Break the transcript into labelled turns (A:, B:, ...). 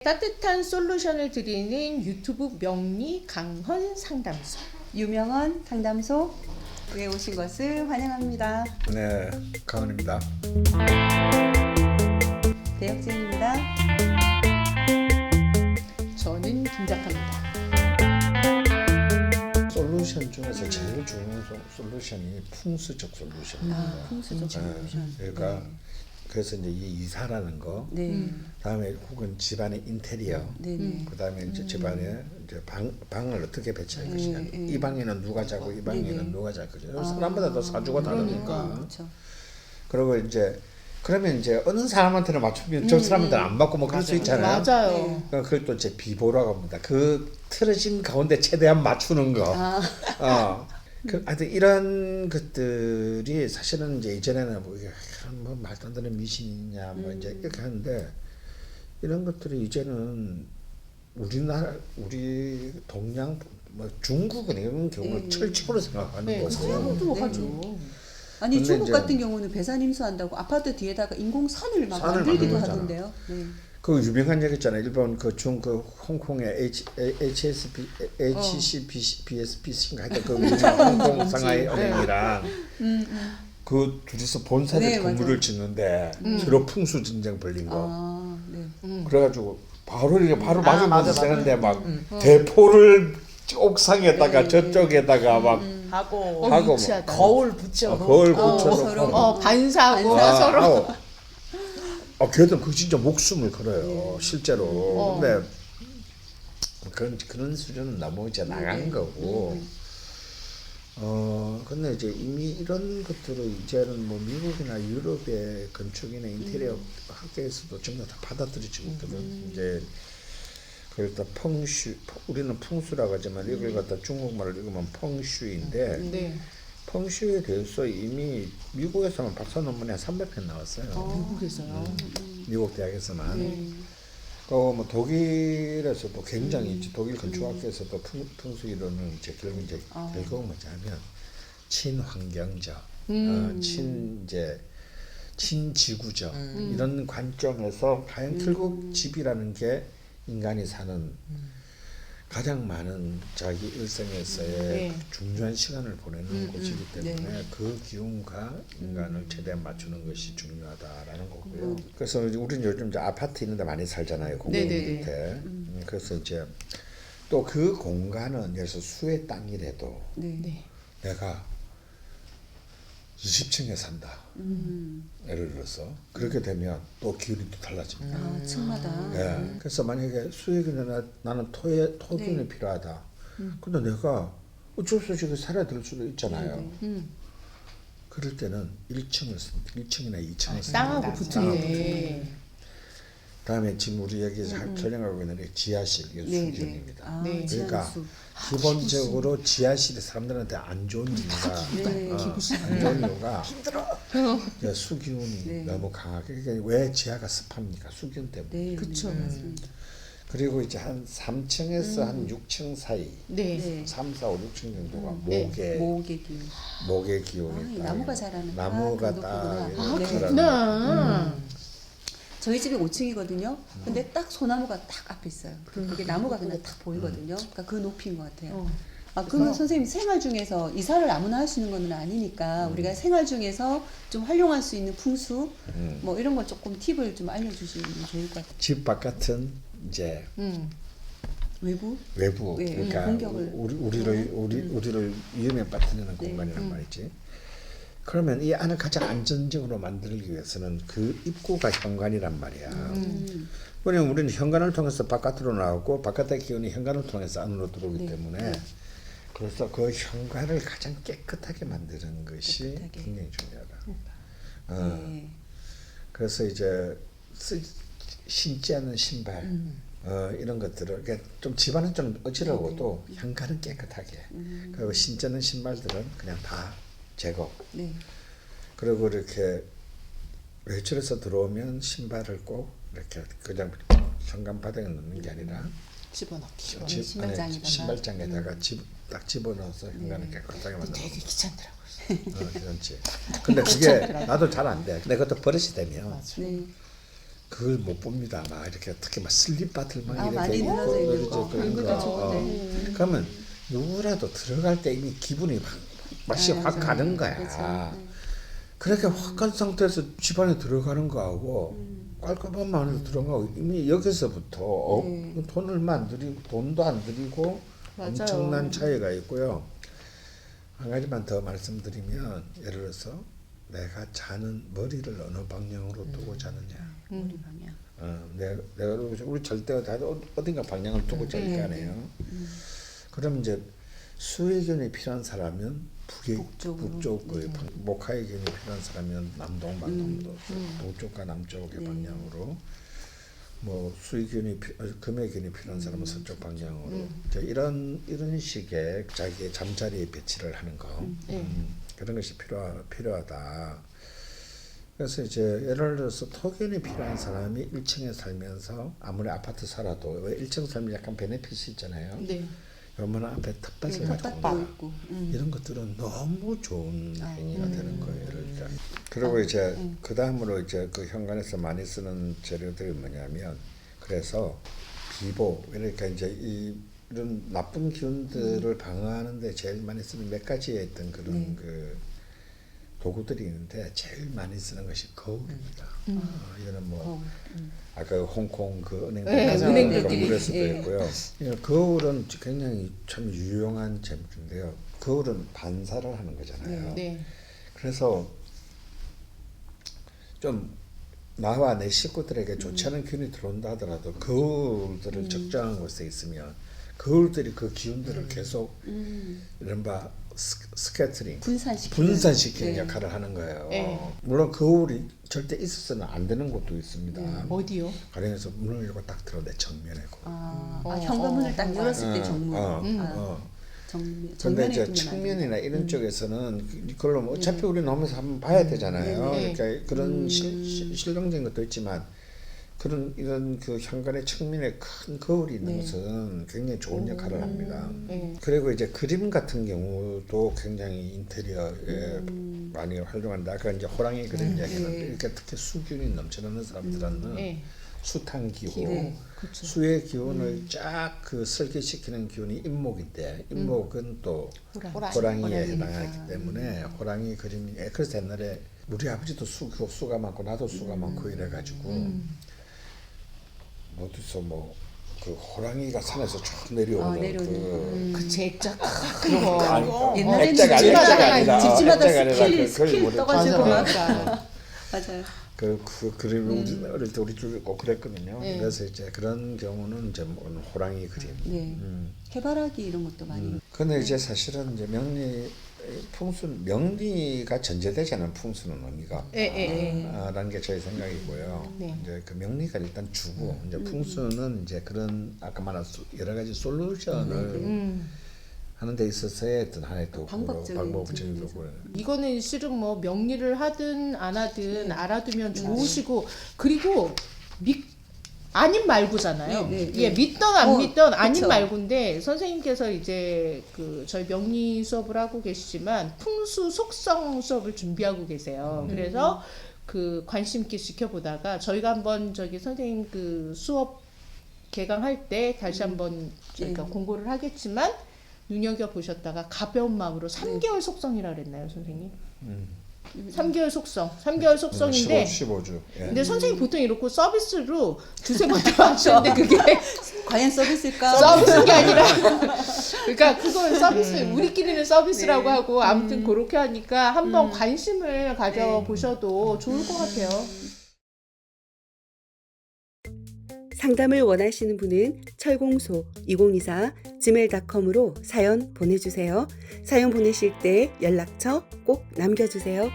A: 따뜻한 솔루션을 드리는 유튜브 명리 강헌 상담소.
B: 유명한 상담소에 오신 것을 환영합니다.
C: 네, 강원입니다.
B: 배혁진입니다.
A: 저는 김작가입니다.
C: 솔루션 중에서 제일 중요한 솔루션이 풍수적 솔루션입니다.
B: 풍수적 솔루션.
C: 그러니까 그래서 이제 이 이사라는 거,
B: 네.
C: 다음에 혹은 집안의 인테리어,
B: 네.
C: 그다음에 이제 집안에 이제 방을 어떻게 배치할 것이냐. 이 방에는 누가 자고 이 방에는 누가 잘 것이냐. 사람마다 또 사주가 다르니까.
B: 그렇죠.
C: 그리고 이제 그러면 이제 어느 사람한테는 맞추면 저 사람한테는 안 맞고 뭐 그럴 수 있잖아요.
A: 맞아요.
C: 그걸 또 이제 비보라고 합니다. 그 틀어진 가운데 최대한 맞추는 거. 하여튼 이런 것들이 사실은 이제 이전에는 뭐 말도 안 되는 미신이냐 뭐 이제 이렇게 하는데 이런 것들이 이제는 우리나라 우리 동양 뭐 중국은 이런 경우를 철칙으로 생각하는 거고.
A: 서양도 하죠.
B: 아니
C: 근데
B: 중국
C: 이제
B: 같은 경우는 배산 임수한다고 아파트 뒤에다가 인공산을 막
C: 산을
B: 만들기도
C: 만들잖아.
B: 하던데요. 네.
C: 그 유명한 얘기 있잖아요. 일본 그 홍콩의 HCBC인가 하여튼 그 홍콩 상하이 은행이랑 그 둘이서 본사들
B: 네,
C: 건물을
B: 맞아요.
C: 짓는데 서로 풍수 전쟁 벌린 거.
B: 아, 네.
C: 그래가지고 바로 이렇게 바로 맞으면서
A: 맞아.
C: 쓰는데 막 대포를 옥상에다가 저쪽에다가 막
A: 하고
C: 하고 뭐
A: 유치하다.
D: 거울 붙여.
C: 거울
B: 서로.
C: 붙여놓고
A: 반사하고 서로.
C: 걔들 그 진짜 목숨을 걸어요 실제로. 근데 그런 수준은 너무 이제 나간 거고. 근데 이제 이미 이런 것들을 이제는 뭐 미국이나 유럽의 건축이나 인테리어 학계에서도 전부 다 받아들이고 있거든. 이제 그걸 다 펑슈, 우리는 풍수라고 하지만 이걸 갖다 중국말을 읽으면 펑슈인데
A: 네.
C: 펑슈에 대해서 이미 미국에서만 박사 논문이 한 300편 나왔어요.
A: 미국에서요.
C: 미국 대학에서만. 뭐 독일에서도 굉장히 독일 건축학계에서도 풍수 이론은 이제 결국 이제 결국은 뭐냐면 친환경적, 친지구적 이런 관점에서 과연 결국 집이라는 게 인간이 사는 가장 많은 자기 일생에서의 중요한 시간을 보내는 곳이기 때문에 그 기운과 인간을 최대한 맞추는 것이 중요하다라는 거고요. 그래서 우리는 요즘 이제 아파트 있는 데 많이 살잖아요. 공공 밑에. 그래서 이제 또 그 공간은 예를 들어서 수의 땅이라도
B: 네.
C: 내가 20층에 산다. 예를 들어서 그렇게 되면 또 기운이 또 달라집니다.
B: 아, 층마다.
C: 예. 그래서 만약에 수익이나 나는 토기운이 필요하다. 근데 내가 어쩔 수 없이 살아야 될 수도 있잖아요. 그럴 때는 1층이나 2층을 씁니다.
A: 땅하고 붙은데.
C: 다음에 지금 우리 여기서 촬영하고 있는 이 지하실, 이게 수기운입니다.
B: 아,
A: 네.
C: 그러니까
B: 지하수.
C: 기본적으로 지하실이 사람들한테 안 좋은 이유가 안 좋은 이유가 이제 수기운이 너무 강하게. 그러니까 왜 지하가 습합니까? 수기운 때문에.
B: 네.
A: 그쵸.
B: 맞습니다.
C: 그리고 이제 한 3층에서 한 6층 사이,
A: 네.
C: 3, 4, 5, 6층 정도가
B: 모으게 기운.
C: 목의 기운이
B: 이
C: 딱
B: 나무가 자라는.
C: 나무가
B: 그런
C: 딱
B: 거구나.
C: 이렇게 자라는.
A: 그렇구나.
B: 저희 집이 5층이거든요. 근데 딱 소나무가 딱 앞에 있어요. 그게 나무가 그냥 딱 보이거든요. 그러니까 그 높이인 것 같아요. 그러면 선생님 생활 중에서 이사를 아무나 할 수 있는 건 아니니까 우리가 생활 중에서 좀 활용할 수 있는 풍수 뭐 이런 걸 조금 팁을 좀 알려주시면 좋을 것 같아요.
C: 집 바깥은 이제
B: 외부?
C: 외부,
B: 네,
C: 그러니까
B: 공격을.
C: 우리를 위험에 빠뜨리는 공간이란 말이지. 그러면 이 안을 가장 안전적으로 만들기 위해서는 그 입구가 현관이란 말이야. 왜냐면 우리는 현관을 통해서 바깥으로 나오고 바깥의 기운이 현관을 통해서 안으로 들어오기 때문에 그래서 그 현관을 가장 깨끗하게 만드는 것이 굉장히 중요하다. 그래서 이제 신지 않은 신발 이런 것들을 그러니까 좀 집안은 좀 어지러워도 현관은 깨끗하게 그리고 신지 않은 신발들은 그냥 다 제거. 그리고 이렇게 외출해서 들어오면 신발을 꼭 이렇게 그냥 현관 바닥에 넣는 게 아니라
A: 집어넣기.
C: 신발장에다가 딱 집어넣어서 현관을 깨끗하게 만들어.
A: 되게 귀찮더라고요.
C: 그렇지. 근데 그게 나도 잘 안 돼. 근데 그것도 버릇이 되면
B: 네.
C: 그걸 못 봅니다. 막 이렇게 특히 막 슬립바들 막 이렇게
B: 많이
C: 있고
B: 늘어져 있는 거.
C: 그런
B: 그런
C: 거.
B: 거 좋네.
C: 그러면 누구라도 들어갈 때 이미 기분이 맛이 확 가는 거야.
B: 그렇죠.
C: 그렇게 확 간 상태에서 집안에 들어가는 거하고 깔끔한 마음으로 들어가고 이미 여기서부터 돈 얼마 안 들이고 돈도 안 들이고
A: 맞아요.
C: 엄청난 차이가 있고요. 한 가지만 더 말씀드리면 예를 들어서 내가 자는 머리를 어느 방향으로 두고 자느냐.
B: 머리 방향.
C: 내가 우리 절대 다 어딘가 방향을 두고 잘 거 아니에요. 그럼 이제 수의견이 필요한 사람은 북쪽 그 목화의 견이 필요한 사람은 남동 방향으로 동쪽과 남쪽의 방향으로 뭐 수의견이 금의 견이 필요한 사람은 서쪽 방향으로 이제 이런 식의 자기의 잠자리에 배치를 하는 거 그런 것이 필요하다. 그래서 이제 예를 들어서 토견이 필요한 사람이 1층에 살면서 아무리 아파트 살아도 왜 1층 살면 약간 베네핏이 있잖아요.
A: 네.
C: 그러면 앞에 텃밭을 가지고
B: 텃밭도 있고.
C: 이런 것들은 너무 좋은 행위가 되는 거예요. 그러니까. 그리고 이제 그 다음으로 이제 그 현관에서 많이 쓰는 재료들이 뭐냐면 그래서 비보 그러니까 이제 이런 나쁜 기운들을 방어하는데 제일 많이 쓰는 몇 가지의 어떤 그런 그 도구들이 있는데 제일 많이 쓰는 것이 거울입니다. 이거는 뭐 아까 홍콩 그 은행들끼리 건물에서도 있고요. 거울은 굉장히 참 유용한 제품인데요. 거울은 반사를 하는 거잖아요.
A: 네.
C: 그래서 좀 나와 내 식구들에게 좋지 않은 기운이 들어온다 하더라도 거울들을 적정한 곳에 있으면 거울들이 그 기운들을 계속 이른바 스캐터링 분산시키는 역할을 하는 거예요. 물론 거울이 절대 있어서는 안 되는 곳도 있습니다.
A: 어디요?
C: 가령에서 문을 열고 딱 들어 내 정면에 거울.
B: 현관문을 딱 열었을 때 정문.
C: 근데 이제 측면이나 이런 쪽에서는 그걸로 뭐 어차피 우리 넘어서 한번 봐야 되잖아요. 그러니까 그런 실용적인 것도 있지만 그런 이런 그 현관의 측면에 큰 거울이 있는 것은 굉장히 좋은 역할을 합니다. 그리고 이제 그림 같은 경우도 굉장히 인테리어에 많이 활용한다. 아까 이제 호랑이 그림 이야기는 이렇게 특히 수균이 넘쳐나는 사람들은 수탄 기호, 수의 기운을 쫙 그 설계시키는 기운이 임목인데 임목은 또 호랑이에 해당하기 때문에 호랑이 그림이 그래서 옛날에 우리 아버지도 수가 많고 나도 수가 많고 이래가지고 어디서 뭐 그 호랑이가 산에서 쭉 내려오는
A: 그 제자 큰 거.
B: 옛날에는 집집마다 스킬 떠가지고 막 맞아요.
C: 그 그림을 우리 어릴 때 우리 집에 꼭 그랬거든요. 그래서 이제 그런 경우는 이제 뭐 호랑이 그림.
B: 해바라기 이런 것도 많이.
C: 근데 이제 사실은 이제 명리가 전제되지 않은 풍수는 의미가 없다라는 게 저희 생각이고요. 이제 그 명리가 일단 주고 이제 풍수는 이제 그런 아까 말한 여러 가지 솔루션을 하는 데 있어서의 어떤 하나의 또 방법적인 거고요.
A: 이거는 실은 뭐 명리를 하든 안 하든 알아두면 좋으시고 그리고 아님 말고잖아요. 믿던 안 믿던 아님 말고인데 선생님께서 이제 그 저희 명리 수업을 하고 계시지만 풍수 속성 수업을 준비하고 계세요. 그래서 그 관심 있게 지켜보다가 저희가 한번 저기 선생님 그 수업 개강할 때 다시 한번 저희가 공고를 하겠지만 눈여겨 보셨다가 가벼운 마음으로 3개월 속성이라 그랬나요, 선생님? 3개월 속성. 3개월 속성인데
C: 15주.
A: 근데 선생님 보통 이렇게 서비스로 두세 번 더 하시는데 그게
B: 과연 서비스일까?
A: 서비스인 게 아니라 그러니까 그건 서비스 우리끼리는 서비스라고 하고 아무튼 그렇게 하니까 한번 관심을 가져보셔도 좋을 것 같아요.
D: 상담을 원하시는 분은 철공소2024gmail.com으로 사연 보내주세요. 사연 보내실 때 연락처 꼭 남겨주세요.